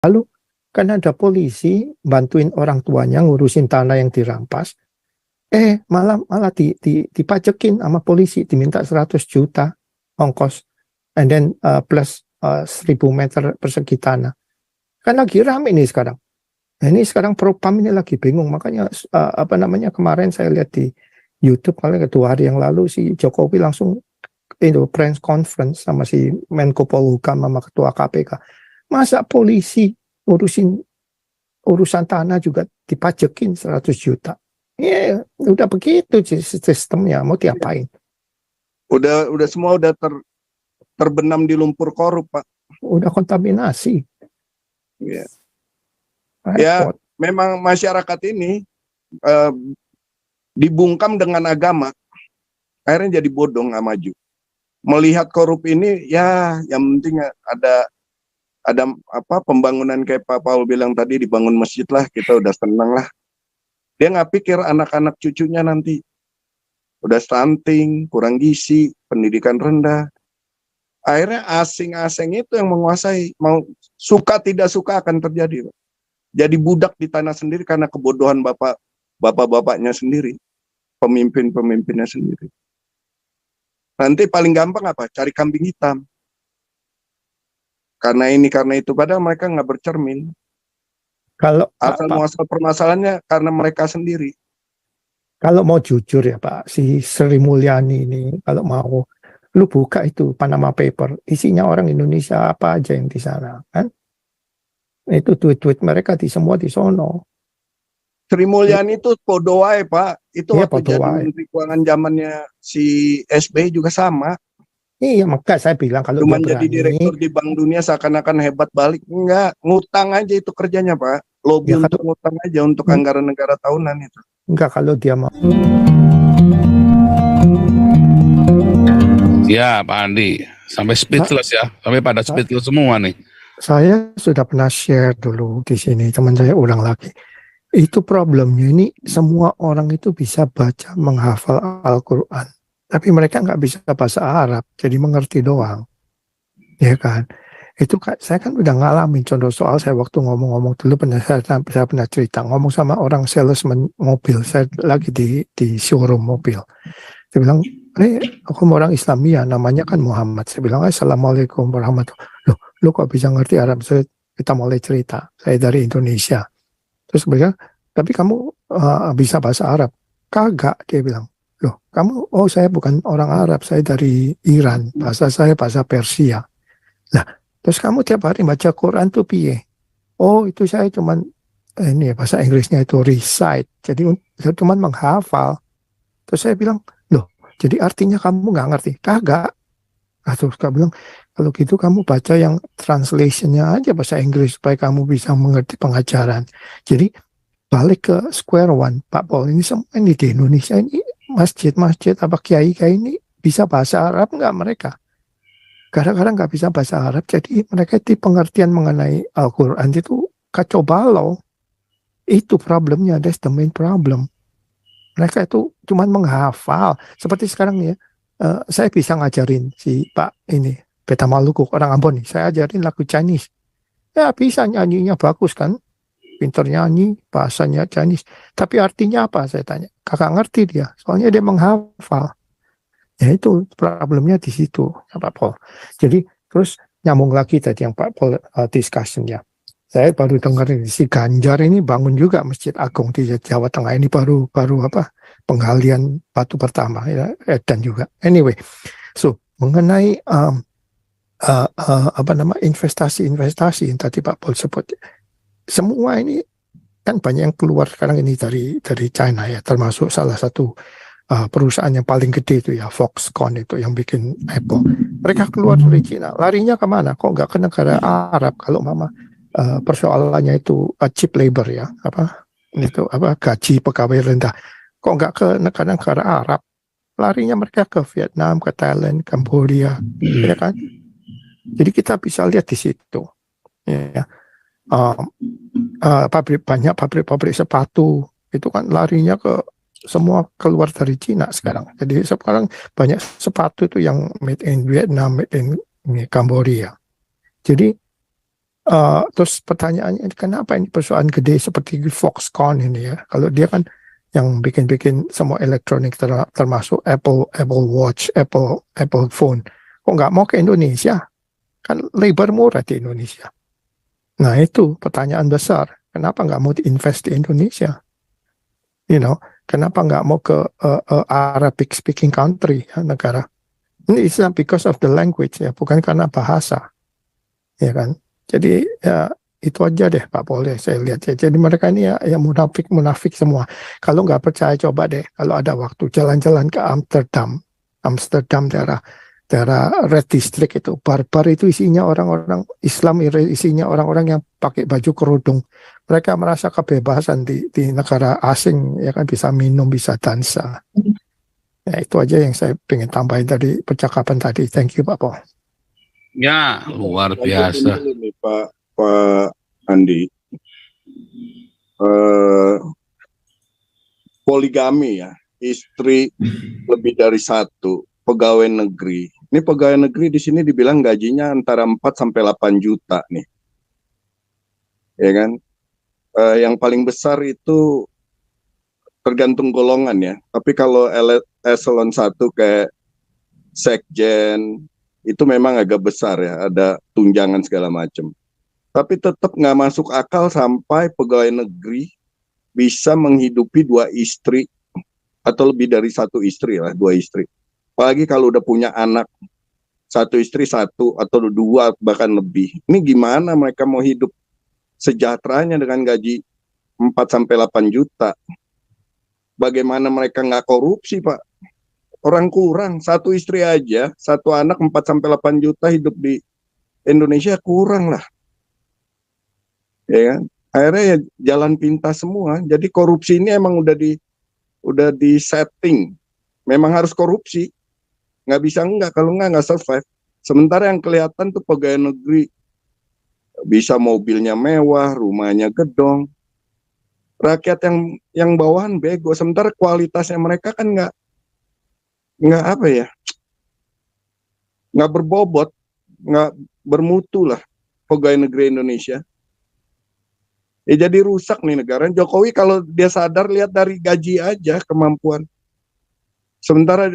Lalu kan ada polisi bantuin orang tuanya ngurusin tanah yang dirampas, malah dipajekin sama polisi, diminta 100 juta ongkos, and then plus 1000 meter persegi tanah. Kan lagi rame nih sekarang. Nah, ini sekarang Propam ini lagi bingung, makanya kemarin saya lihat di YouTube kali 2 hari yang lalu si Jokowi langsung press conference sama si Menko Polhukam sama ketua KPK. Masa polisi urusan tanah juga dipajekin 100 juta. Ya, udah begitu sistemnya, mau diapain? Udah semua udah terbenam di lumpur korup, Pak. Udah kontaminasi. Ya. Ya, memang masyarakat ini dibungkam dengan agama, akhirnya jadi bodoh, nggak maju. Melihat korup ini, ya yang penting ada pembangunan kayak Pak Paul bilang tadi, dibangun masjid lah, kita udah senang lah. Dia nggak pikir anak-anak cucunya nanti udah stunting, kurang gizi, pendidikan rendah. Akhirnya asing-asing itu yang menguasai, mau suka tidak suka akan terjadi. Jadi budak di tanah sendiri karena kebodohan bapak-bapaknya sendiri, pemimpin-pemimpinnya sendiri. Nanti paling gampang apa? Cari kambing hitam. Karena ini, karena itu, padahal mereka nggak bercermin. Kalau asal permasalahannya karena mereka sendiri. Kalau mau jujur ya Pak, si Sri Mulyani ini, kalau mau, lu buka itu Panama Paper, isinya orang Indonesia apa aja yang di sana, kan? Itu tweet-tweet mereka semua di sono. Sri Mulyani itu bodoh wae, Pak. Itu iya, waktu jadi Menteri Keuangan zamannya si SBY juga sama. Iya, maka saya bilang kalau cuma dia jadi direktur di Bank Dunia seakan-akan hebat balik. Enggak, ngutang aja itu kerjanya, Pak. Lobby ya, untuk ngutang aja untuk anggaran negara tahunan itu. Enggak, kalau dia mau. Ya, Pak Andi. Sampai speechless ya. Sampai pada speechless semua nih. Saya sudah pernah share dulu di sini, teman saya ulang lagi. Itu problemnya ini, semua orang itu bisa baca, menghafal Al-Quran. Tapi mereka nggak bisa bahasa Arab, jadi mengerti doang. Ya kan? Itu saya kan udah ngalamin contoh soal saya waktu ngomong-ngomong dulu, saya pernah cerita, ngomong sama orang salesman mobil, saya lagi di showroom mobil. Saya bilang, aku orang Islamia, namanya kan Muhammad. Saya bilang, Assalamualaikum warahmatullahi. Loh, lu kok bisa ngerti Arab? Kita mulai cerita, saya dari Indonesia. Terus bilang, tapi kamu bisa bahasa Arab? Kagak, dia bilang. Loh, kamu, saya bukan orang Arab, saya dari Iran, bahasa saya bahasa Persia. Nah, terus kamu tiap hari baca Quran tuh piye? Oh, itu saya cuman, ini bahasa Inggrisnya itu recite, jadi saya cuman menghafal. Terus saya bilang, loh, jadi artinya kamu nggak ngerti? Kagak. Nah, terus kamu bilang, kalau gitu kamu baca yang translationnya aja bahasa Inggris, supaya kamu bisa mengerti pengajaran. Jadi, balik ke square one, Pak Paul, ini semua ini di Indonesia ini, masjid-masjid, apa kiai-kiai ini bisa bahasa Arab nggak mereka? Kadang-kadang nggak bisa bahasa Arab, jadi mereka di pengertian mengenai Al-Quran itu kacau balau. Itu problemnya, that's the main problem. Mereka itu cuma menghafal. Seperti sekarang nih ya, saya bisa ngajarin si Pak ini, Beta Maluku, orang Ambon nih, saya ajarin lagu Chinese. Ya bisa, nyanyinya bagus kan, pinter nyanyi, bahasanya Chinese. Tapi artinya apa, saya tanya. Kakak ngerti dia, soalnya dia menghafal. Ya itu problemnya di situ, ya Pak Paul. Jadi terus nyambung lagi tadi yang Pak Paul discussion-nya. Saya baru dengar si Ganjar ini bangun juga Masjid Agung di Jawa Tengah, ini baru penggalian batu pertama ya, dan juga. Anyway, so mengenai investasi yang tadi Pak Paul sebut, semua ini kan banyak yang keluar sekarang ini dari China ya, termasuk salah satu perusahaan yang paling gede itu ya, Foxconn itu yang bikin Apple. Mereka keluar dari Cina, larinya kemana? Kok nggak ke negara Arab? Kalau persoalannya itu cheap labor ya, gaji pegawai rendah. Kok nggak ke negara-negara Arab? Larinya mereka ke Vietnam, ke Thailand, Kamboja, ya kan? Jadi kita bisa lihat di situ. Ya. Banyak pabrik sepatu itu kan larinya semua keluar dari Cina sekarang. Jadi sekarang banyak sepatu itu yang made in Vietnam, made in Kamboja. Jadi Terus pertanyaannya, kenapa ini perusahaan gede seperti Foxconn ini ya? Kalau dia kan yang bikin-bikin semua elektronik termasuk Apple Watch, Apple Phone, kok nggak mau ke Indonesia? Kan labor murah di Indonesia. Nah itu pertanyaan besar. Kenapa nggak mau invest di Indonesia? Kenapa nggak mau ke Arabic speaking country ya, negara? Ini is not because of the language ya, bukan karena bahasa, ya kan? Jadi ya itu aja deh Pak Pol ya, saya lihat ya. Jadi mereka ini ya munafik semua. Kalau nggak percaya coba deh, kalau ada waktu jalan-jalan ke Amsterdam daerah Red District itu, bar-bar itu isinya orang-orang Islam, isinya orang-orang yang pakai baju kerudung. Mereka merasa kebebasan di negara asing, ya kan, bisa minum, bisa dansa. Ya itu aja yang saya pengen tambahin dari percakapan tadi. Thank you Pak Pol. Ya, luar biasa. Ini Pak Andi, poligami ya, istri lebih dari satu, pegawai negeri. Ini pegawai negeri di sini dibilang gajinya antara 4 sampai 8 juta nih. Ya kan? Yang paling besar itu tergantung golongan ya. Tapi kalau eselon 1 kayak sekjen itu memang agak besar ya, ada tunjangan segala macam. Tapi tetap nggak masuk akal sampai pegawai negeri bisa menghidupi 2 istri atau lebih dari 1 istri lah, 2 istri. Apalagi kalau udah punya anak 1 istri 1 atau 2 bahkan lebih. Ini gimana mereka mau hidup sejahteranya dengan gaji 4 sampai 8 juta? Bagaimana mereka nggak korupsi Pak? Orang kurang 1 istri aja, 1 anak 4 sampai 8 juta hidup di Indonesia kurang lah. Ya kan? Akhirnya ya jalan pintas semua. Jadi korupsi ini emang udah di setting. Memang harus korupsi. Nggak bisa enggak, kalau nggak survive. Sementara yang kelihatan tuh pegawai negeri bisa mobilnya mewah, rumahnya gedong. Rakyat yang bawahan bego. Sementara kualitasnya mereka kan nggak apa ya, nggak berbobot, nggak bermutu lah pegawai negeri Indonesia. Ya jadi rusak nih negara. Jokowi kalau dia sadar lihat dari gaji aja kemampuan. Sementara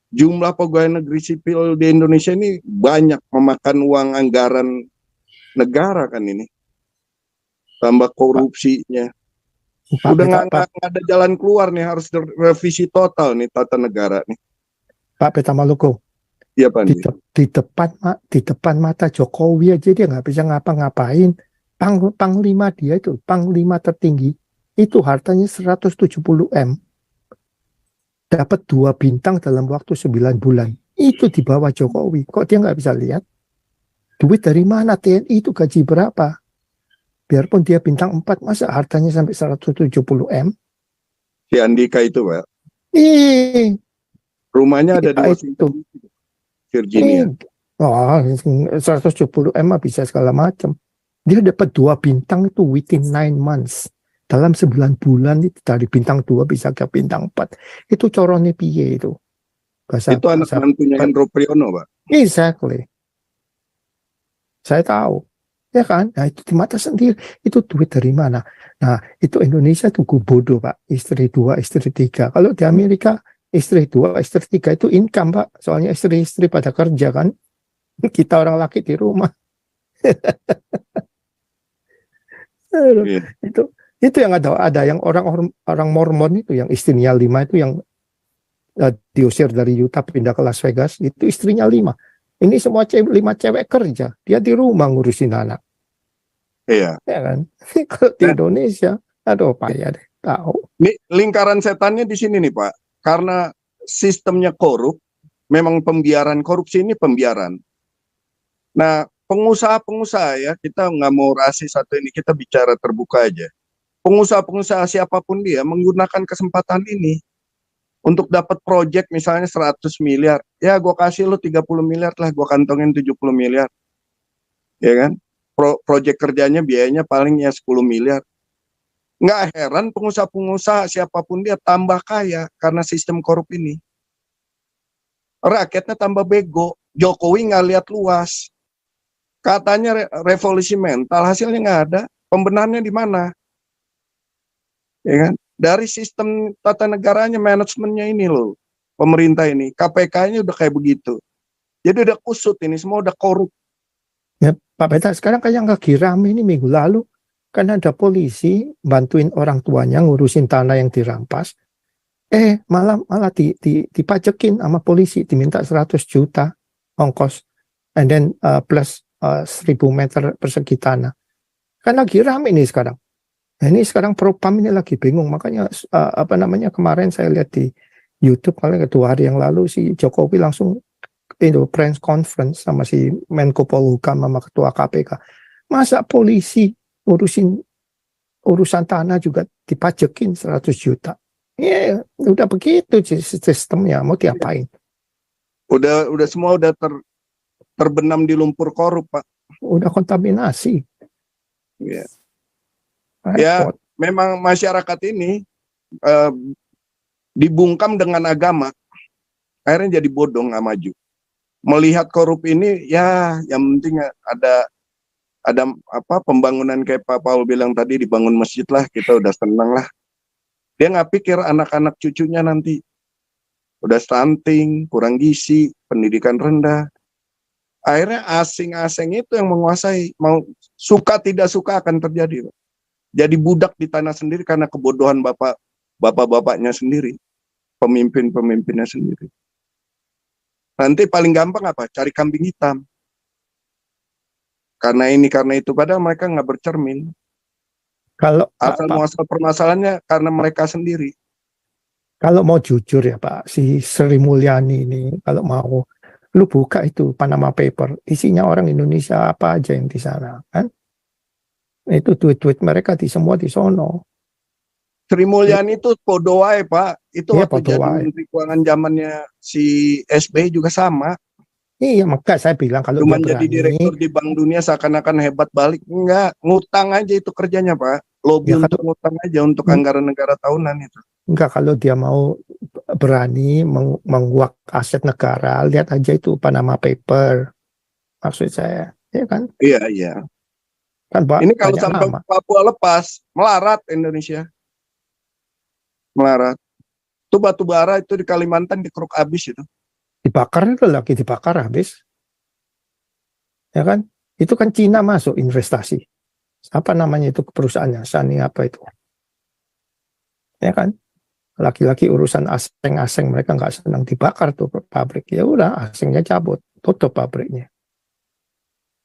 jumlah pegawai negeri sipil di Indonesia ini banyak memakan uang anggaran negara kan ini. Tambah korupsinya. Udah nggak ada jalan keluar nih, harus revisi total nih tata negara nih. Pak Peta Maluku. Iya Pak. Di depan mata Jokowi aja dia nggak bisa ngapa-ngapain. Panglima dia itu, panglima tertinggi, itu hartanya 170 M. Dapat 2 bintang dalam waktu 9 bulan. Itu di bawah Jokowi. Kok dia nggak bisa lihat? Duit dari mana? TNI itu gaji berapa? Biarpun dia bintang 4, masa hartanya sampai 170 M? Si Andika itu Pak. Ya, Rumahnya ada di Washington, Virginia. 170 M bisa segala macam. Dia dapat 2 bintang itu within 9 months. Dalam 9 bulan itu dari bintang 2 bisa ke bintang 4. Itu corone piye itu. Itu anak mantunya Hendro Priyono Pak. Exactly. Saya tahu. Ya kan? Nah itu di mata sendiri. Itu duit dari mana? Nah itu Indonesia tuh bodoh Pak. Istri 2, istri 3. Kalau di Amerika istri 2, istri 3 itu income Pak. Soalnya istri-istri pada kerja kan. Kita orang laki di rumah. Itu yang ada yang orang Mormon itu yang istrinya 5 itu yang diusir dari Utah pindah ke Las Vegas, itu istrinya 5. Ini semua 5 cewek kerja, dia di rumah ngurusin anak. Iya. Ya kan? Kalau di Indonesia, aduh payah deh, tahu. Ini lingkaran setannya di sini nih Pak. Karena sistemnya korup, memang pembiaran, korupsi ini pembiaran. Nah, pengusaha-pengusaha ya, kita nggak mau rasis satu ini, kita bicara terbuka aja. Pengusaha-pengusaha siapapun dia menggunakan kesempatan ini untuk dapat proyek misalnya 100 miliar. Ya gue kasih lo 30 miliar lah, gue kantongin 70 miliar. Ya kan? Proyek kerjanya biayanya paling ya 10 miliar. Nggak heran pengusaha-pengusaha siapapun dia tambah kaya karena sistem korup ini. Rakyatnya tambah bego. Jokowi nggak lihat luas. Katanya revolusi mental, hasilnya nggak ada. Pembenarannya di mana? Ya kan? Dari sistem tata negaranya, manajemennya ini loh, pemerintah ini, KPK-nya udah kayak begitu. Jadi udah kusut ini, semua udah korup. Ya, Pak Peta, sekarang kayak yang lagi rame ini minggu lalu, kan ada polisi bantuin orang tuanya ngurusin tanah yang dirampas. Malah dipajekin sama polisi, diminta 100 juta ongkos, and then plus 1000 meter persegi tanah. Kan lagi rame ini sekarang. Nah, ini sekarang Propam ini lagi bingung, makanya kemarin saya lihat di YouTube paling 2 hari yang lalu si Jokowi langsung press conference sama si Menko Polhukam sama Ketua KPK. Masa polisi urusan tanah juga dipajekin 100 juta? Ya, udah begitu sistemnya, mau diapain? Udah semua udah terbenam di lumpur korup, Pak. Udah kontaminasi. Ya. Repot. Ya, memang masyarakat ini dibungkam dengan agama, akhirnya jadi bodoh, nggak maju. Melihat korup ini, ya yang penting ada pembangunan kayak Pak Paul bilang tadi, dibangun masjid lah, kita udah senang lah. Dia nggak pikir anak-anak cucunya nanti udah stunting, kurang gizi, pendidikan rendah. Akhirnya asing-asing itu yang menguasai, mau suka tidak suka akan terjadi, Pak. Jadi budak di tanah sendiri karena kebodohan bapak-bapaknya sendiri, pemimpin-pemimpinnya sendiri. Nanti paling gampang apa? Cari kambing hitam. Karena ini, karena itu, padahal mereka nggak bercermin. Kalau Asal muasal permasalahannya karena mereka sendiri. Kalau mau jujur ya Pak, si Sri Mulyani ini kalau mau, lu buka itu Panama Paper, isinya orang Indonesia apa aja yang di sana, kan? Itu tweet-tweet mereka semua di sono. Sri Mulyani itu podo wae, Pak. Itu Iya, waktu podo jadi wae. Menteri Keuangan zamannya si SBY juga sama. Iya, maka saya bilang kalau Cuma dia jadi berani, direktur di Bank Dunia seakan-akan hebat balik. Enggak, ngutang aja itu kerjanya, Pak. Lobby Ya, untuk ngutang aja untuk anggaran negara tahunan itu. enggak, kalau dia mau berani menguak aset negara, lihat aja itu Panama Paper. Maksud saya, ya kan? Iya, iya. Kan Ini kalau banyak sampai nama. Papua lepas, melarat Indonesia. Melarat. Itu batu bara itu di Kalimantan dikeruk habis itu. Dibakar itu lagi dibakar habis. Ya kan? Itu kan Cina masuk investasi. Apa namanya itu perusahaannya? Sani apa itu? Ya kan? Laki-laki urusan asing-asing, mereka nggak senang, dibakar tuh pabrik. Ya udah, asingnya cabut, tutup pabriknya.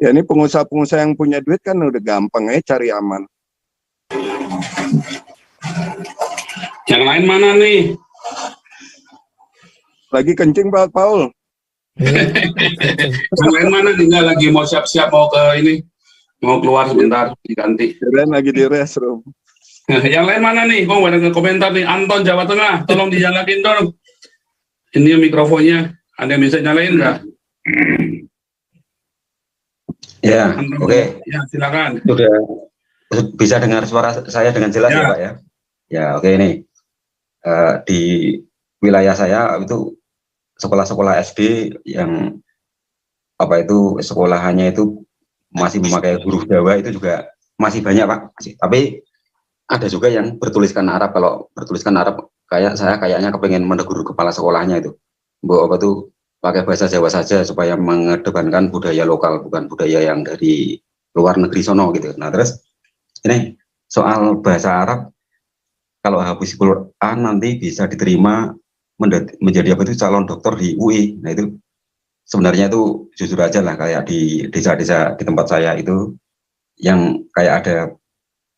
Ya ini pengusaha-pengusaha yang punya duit kan udah gampang cari aman. Yang lain mana nih? Lagi kencing Pak Paul. Ya. Yang lain mana nih? Nggak, lagi mau siap-siap mau ke ini, mau keluar sebentar diganti. Kirain lagi di restroom. Yang lain mana nih? Kok ada komentar nih? Anton Jawa Tengah, tolong dijalakin dong. Ini mikrofonnya, ada yang bisa nyalain nggak? Ya, oke. Ya, silakan. Sudah bisa dengar suara saya dengan jelas ya, Pak ya? Ya, oke ini. Di wilayah saya itu sekolah-sekolah SD yang sekolahannya itu masih memakai huruf Jawa itu juga masih banyak, Pak. Tapi ada juga yang bertuliskan Arab. Kalau bertuliskan Arab, kayaknya kepengen menegur kepala sekolahnya itu. Apa tuh pakai bahasa Jawa saja supaya mengedepankan budaya lokal, bukan budaya yang dari luar negeri sono gitu. Nah terus ini soal bahasa Arab, kalau habis Quran nanti bisa diterima menjadi apa itu calon dokter di UI. Nah itu sebenarnya itu jujur aja lah, kayak di desa-desa di tempat saya itu yang kayak ada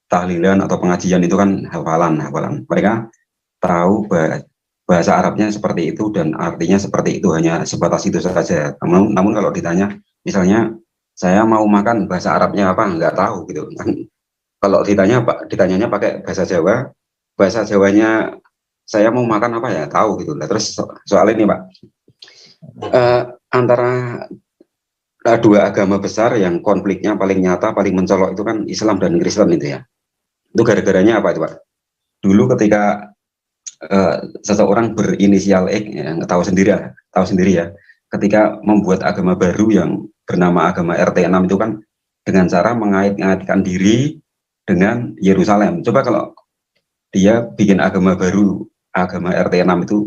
tahlilan atau pengajian itu kan hafalan. Mereka tahu bahasa Arabnya seperti itu dan artinya seperti itu, hanya sebatas itu saja. Namun kalau ditanya, misalnya saya mau makan, bahasa Arabnya apa, nggak tahu gitu. Kalau ditanyanya pakai bahasa Jawa, bahasa Jawanya saya mau makan apa ya tahu gitu. Nah, terus soal ini Pak, antara dua agama besar yang konfliknya paling nyata, paling mencolok itu kan Islam dan Kristen itu ya. Itu gara-garanya apa itu Pak? Dulu ketika seseorang berinisial X, ya, tahu sendiri ya, ketika membuat agama baru yang bernama agama RT6 itu kan dengan cara mengait-ngaitkan diri dengan Yerusalem. Coba kalau dia bikin agama baru, agama RT6 itu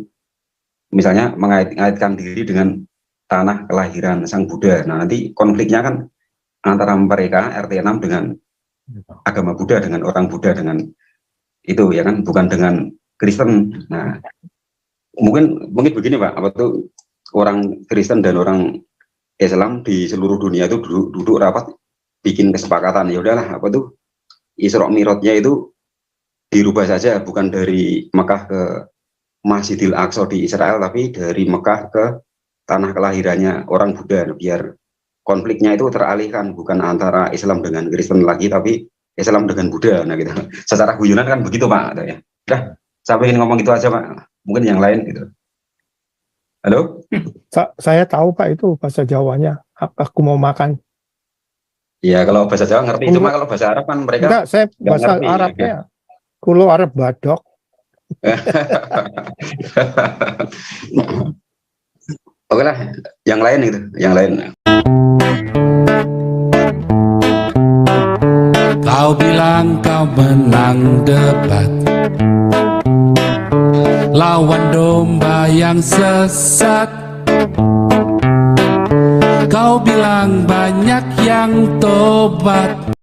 misalnya mengait-ngaitkan diri dengan tanah kelahiran Sang Buddha. Nah, nanti konfliknya kan antara mereka RT6 dengan agama Buddha, dengan orang Buddha, dengan itu ya kan, bukan dengan Kristen. Nah, mungkin begini Pak, apa tuh orang Kristen dan orang Islam di seluruh dunia itu duduk rapat bikin kesepakatan, ya udahlah apa tuh Isra Mi'rajnya itu dirubah saja, bukan dari Mekah ke Masjidil Aqsa di Israel, tapi dari Mekah ke tanah kelahirannya orang Buddha, biar konfliknya itu teralihkan, bukan antara Islam dengan Kristen lagi, tapi Islam dengan Buddha. Nah gitu. Secara guyonan kan begitu Pak. Ya. Udah, saya ingin ngomong itu aja Pak. Mungkin yang lain gitu. Halo? Saya tahu Pak itu bahasa Jawanya. Aku mau makan. Iya, kalau bahasa Jawa ngerti. Cuma kalau bahasa Arab kan mereka enggak, saya bahasa ngerti, Arabnya. Ya. Kulo Arab badok. Oke lah, yang lain itu, yang lain. Kau bilang kau menang debat lawan domba yang sesat. Kau bilang banyak yang tobat